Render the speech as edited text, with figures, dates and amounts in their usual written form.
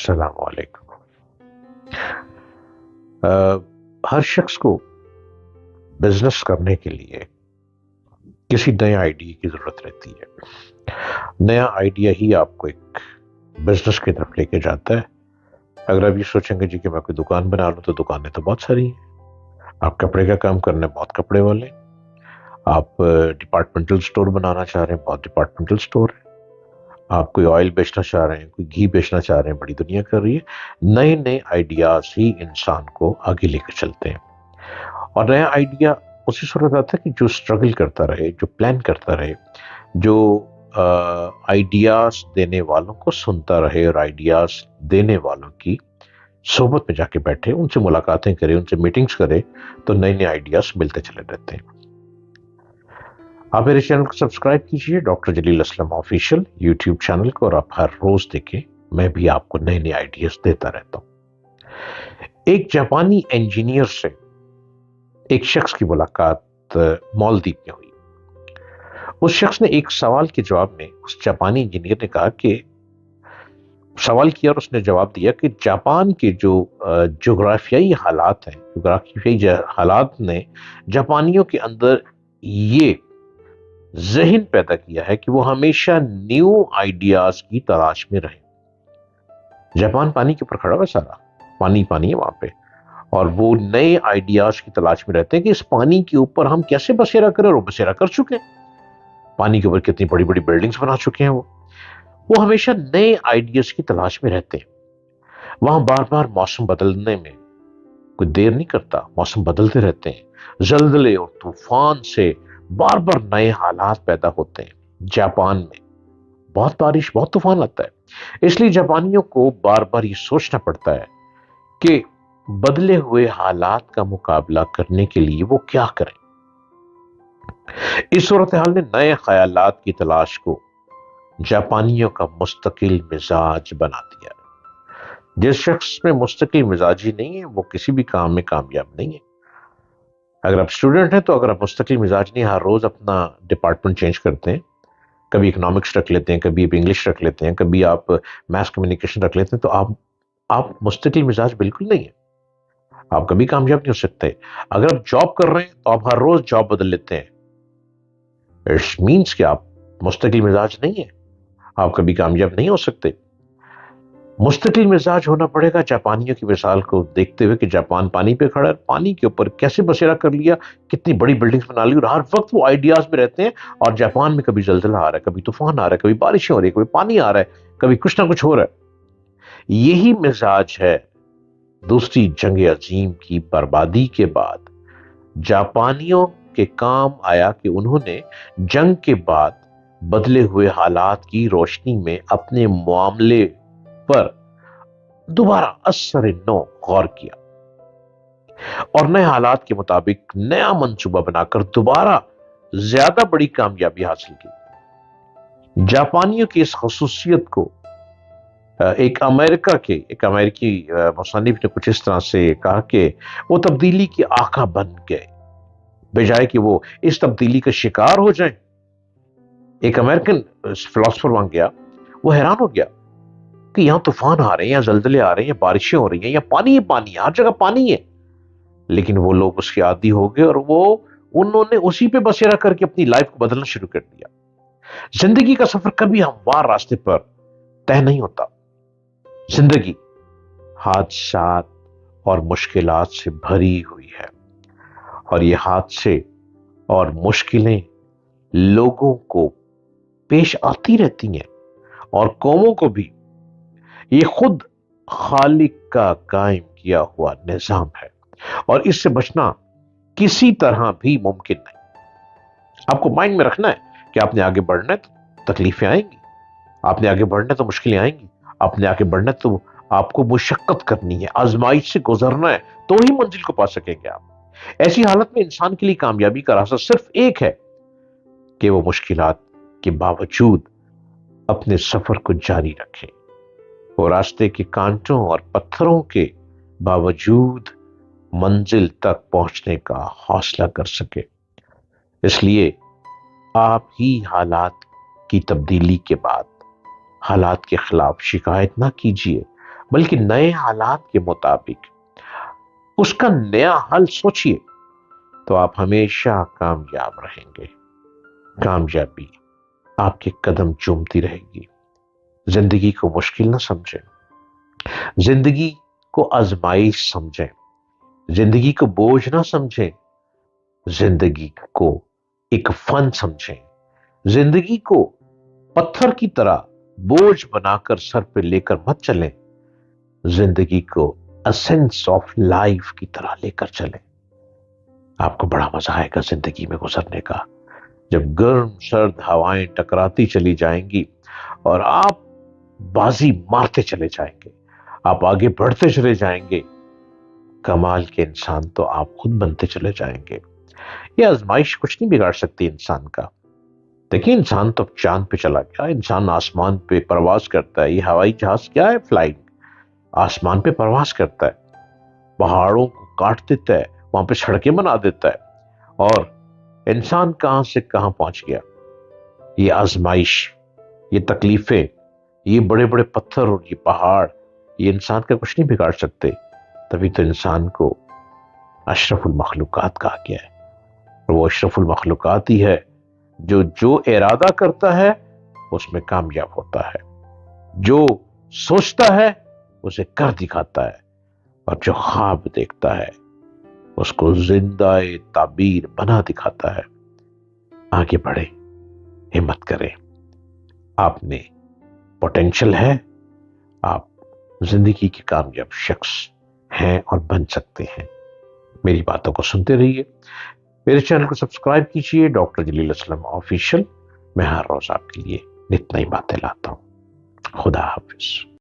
السلام علیکم۔ ہر شخص کو بزنس کرنے کے لیے کسی نئے آئیڈیا کی ضرورت رہتی ہے۔ نیا آئیڈیا ہی آپ کو ایک بزنس کی طرف لے کے جاتا ہے۔ اگر آپ یہ سوچیں گے جی کہ میں کوئی دکان بنا لوں، تو دکانیں تو بہت ساری ہیں۔ آپ کپڑے کا کام کرنا ہے، بہت کپڑے والے ہیں۔ آپ ڈپارٹمنٹل سٹور بنانا چاہ رہے ہیں، بہت ڈپارٹمنٹل سٹور ہے۔ آپ کوئی آئل بیچنا چاہ رہے ہیں، کوئی گھی بیچنا چاہ رہے ہیں، بڑی دنیا کر رہی ہے۔ نئے نئے آئیڈیاز ہی انسان کو آگے لے کر چلتے ہیں، اور نیا آئیڈیا اسی صورت آتا ہے کہ جو اسٹرگل کرتا رہے، جو پلان کرتا رہے، جو آئیڈیاز دینے والوں کو سنتا رہے اور آئیڈیاز دینے والوں کی صحبت میں جا کے بیٹھے، ان سے ملاقاتیں کرے، ان سے میٹنگز کرے، تو نئے نئے آئیڈیاز ملتے چلے رہتے ہیں۔ آپ میرے چینل کو سبسکرائب کیجئے، ڈاکٹر جلیل اسلم آفیشیل یوٹیوب چینل کو، اور آپ ہر روز دیکھیں، میں بھی آپ کو نئے نئے آئیڈیاز دیتا رہتا ہوں۔ ایک جاپانی انجینئر سے ایک شخص کی ملاقات مالدیپ میں ہوئی۔ اس شخص نے ایک سوال کے جواب میں، اس جاپانی انجینئر نے کہا کہ سوال کیا اور اس نے جواب دیا کہ جاپان کے جو جغرافیائی حالات ہیں، جغرافیائی حالات نے جاپانیوں کے اندر یہ ذہن پیدا کیا ہے کہ وہ ہمیشہ نیو آئیڈیاز کی تلاش میں رہے۔ جاپان پانی کے اوپر کھڑا ہوا، سارا پانی پانی ہے وہاں پہ، اور وہ نئے آئیڈیاز کی تلاش میں رہتے ہیں کہ اس پانی کے اوپر ہم کیسے بسیرا کریں، اور وہ بسیرا کر چکے ہیں۔ پانی کے اوپر کتنی بڑی بڑی بلڈنگز بنا چکے ہیں وہ ہمیشہ نئے آئیڈیاز کی تلاش میں رہتے ہیں۔ وہاں بار بار موسم بدلنے میں کوئی دیر نہیں کرتا، موسم بدلتے رہتے ہیں، زلزلے اور طوفان سے بار بار نئے حالات پیدا ہوتے ہیں۔ جاپان میں بہت بارش، بہت طوفان آتا ہے، اس لیے جاپانیوں کو بار بار یہ سوچنا پڑتا ہے کہ بدلے ہوئے حالات کا مقابلہ کرنے کے لیے وہ کیا کریں۔ اس صورتحال نے نئے خیالات کی تلاش کو جاپانیوں کا مستقل مزاج بنا دیا۔ جس شخص میں مستقل مزاجی نہیں ہے، وہ کسی بھی کام میں کامیاب نہیں ہے۔ اگر آپ اسٹوڈنٹ ہیں تو اگر آپ مستقل مزاج نہیں، ہر روز اپنا ڈپارٹمنٹ چینج کرتے ہیں، کبھی اکنامکس رکھ لیتے ہیں، کبھی انگلش رکھ لیتے ہیں، کبھی آپ میس کمیونیکیشن رکھ لیتے ہیں، تو آپ مستقل مزاج بالکل نہیں ہے، آپ کبھی کامیاب نہیں ہو سکتے۔ اگر آپ جاب کر رہے ہیں تو آپ ہر روز جاب بدل لیتے ہیں، اٹ مینس کہ آپ مستقل مزاج نہیں ہیں، آپ کبھی کامیاب نہیں ہو سکتے۔ مستقل مزاج ہونا پڑے گا۔ جاپانیوں کی مثال کو دیکھتے ہوئے کہ جاپان پانی پہ کھڑا ہے، پانی کے اوپر کیسے بسیرا کر لیا، کتنی بڑی بلڈنگز بنا لی، اور ہر وقت وہ آئیڈیاز میں رہتے ہیں۔ اور جاپان میں کبھی زلزلہ آ رہا ہے، کبھی طوفان آ رہا ہے، کبھی بارشیں ہو رہی ہے، کبھی پانی آ رہا ہے، کبھی کچھ نہ کچھ ہو رہا ہے۔ یہی مزاج ہے دوسری جنگ عظیم کی بربادی کے بعد جاپانیوں کے کام آیا کہ انہوں نے جنگ کے بعد بدلے ہوئے حالات کی روشنی میں اپنے معاملے پر دوبارہ اثر نو غور کیا، اور نئے حالات کے مطابق نیا منصوبہ بنا کر دوبارہ زیادہ بڑی کامیابی حاصل کی۔ جاپانیوں کی اس خصوصیت کو ایک امریکی مصنف نے کچھ اس طرح سے کہا کہ وہ تبدیلی کے آقا بن گئے، بجائے کہ وہ اس تبدیلی کا شکار ہو جائیں۔ ایک امریکن فلاسفر وہاں گیا، وہ حیران ہو گیا کہ یہاں طوفان آ رہے ہیں، یہاں زلزلے آ رہے ہیں، یہاں بارشیں ہو رہی ہیں، یہاں پانی ہی پانی ہے، ہر جگہ پانی ہے، لیکن وہ لوگ اس کے عادی ہو گئے، اور انہوں نے اسی پہ بسیرا کر کے اپنی لائف کو بدلنا شروع کر دیا۔ زندگی کا سفر کبھی ہموار راستے پر طے نہیں ہوتا۔ زندگی حادثات اور مشکلات سے بھری ہوئی ہے، اور یہ حادثے اور مشکلیں لوگوں کو پیش آتی رہتی ہیں، اور قوموں کو بھی۔ یہ خود خالق کا قائم کیا ہوا نظام ہے، اور اس سے بچنا کسی طرح بھی ممکن نہیں۔ آپ کو مائنڈ میں رکھنا ہے کہ آپ نے آگے بڑھنا ہے تو تکلیفیں آئیں گی، آپ نے آگے بڑھنا ہے تو مشکلیں آئیں گی، آپ نے آگے بڑھنا ہے تو آپ کو مشقت کرنی ہے، آزمائش سے گزرنا ہے، تو ہی منزل کو پا سکیں گے آپ۔ ایسی حالت میں انسان کے لیے کامیابی کا راستہ صرف ایک ہے کہ وہ مشکلات کے باوجود اپنے سفر کو جاری رکھے، وہ راستے کے کانٹوں اور پتھروں کے باوجود منزل تک پہنچنے کا حوصلہ کر سکے۔ اس لیے آپ ہی حالات کی تبدیلی کے بعد حالات کے خلاف شکایت نہ کیجیے، بلکہ نئے حالات کے مطابق اس کا نیا حل سوچئے تو آپ ہمیشہ کامیاب رہیں گے۔ کامیابی آپ کے قدم چومتی رہے گی۔ زندگی کو مشکل نہ سمجھیں، زندگی کو آزمائش سمجھیں، زندگی کو بوجھ نہ سمجھیں، زندگی کو ایک فن سمجھیں، زندگی کو پتھر کی طرح بوجھ بنا کر سر پہ لے کر مت چلیں، زندگی کو اسینس آف لائف کی طرح لے کر چلیں۔ آپ کو بڑا مزہ آئے گا زندگی میں گزرنے کا، جب گرم سرد ہوائیں ٹکراتی چلی جائیں گی اور آپ بازی مارتے چلے جائیں گے، آپ آگے بڑھتے چلے جائیں گے، کمال کے انسان تو آپ خود بنتے چلے جائیں گے۔ یہ آزمائش کچھ نہیں بگاڑ سکتی انسان کا۔ دیکھیں انسان تو چاند پہ چلا گیا، انسان آسمان پہ پرواز کرتا ہے، یہ ہوائی جہاز کیا ہے؟ فلائنگ، آسمان پہ پرواز کرتا ہے، پہاڑوں کو کاٹ دیتا ہے، وہاں پہ سڑکیں بنا دیتا ہے، اور انسان کہاں سے کہاں پہنچ گیا۔ یہ آزمائش، یہ تکلیفیں، یہ بڑے بڑے پتھر اور یہ پہاڑ، یہ انسان کا کچھ نہیں بگاڑ سکتے۔ تبھی تو انسان کو اشرف المخلوقات کہا گیا ہے، اور وہ اشرف المخلوقات ہی ہے جو ارادہ کرتا ہے اس میں کامیاب ہوتا ہے، جو سوچتا ہے اسے کر دکھاتا ہے، اور جو خواب دیکھتا ہے اس کو زندہ تعبیر بنا دکھاتا ہے۔ آگے بڑھے، ہمت کریں، آپ میں پوٹینشل ہے، آپ زندگی کے کامیاب شخص ہیں اور بن سکتے ہیں۔ میری باتوں کو سنتے رہیے، میرے چینل کو سبسکرائب کیجیے، ڈاکٹر جلیل اسلم آفیشل۔ میں ہر روز آپ کے لیے نت نئی باتیں لاتا ہوں۔ خدا حافظ۔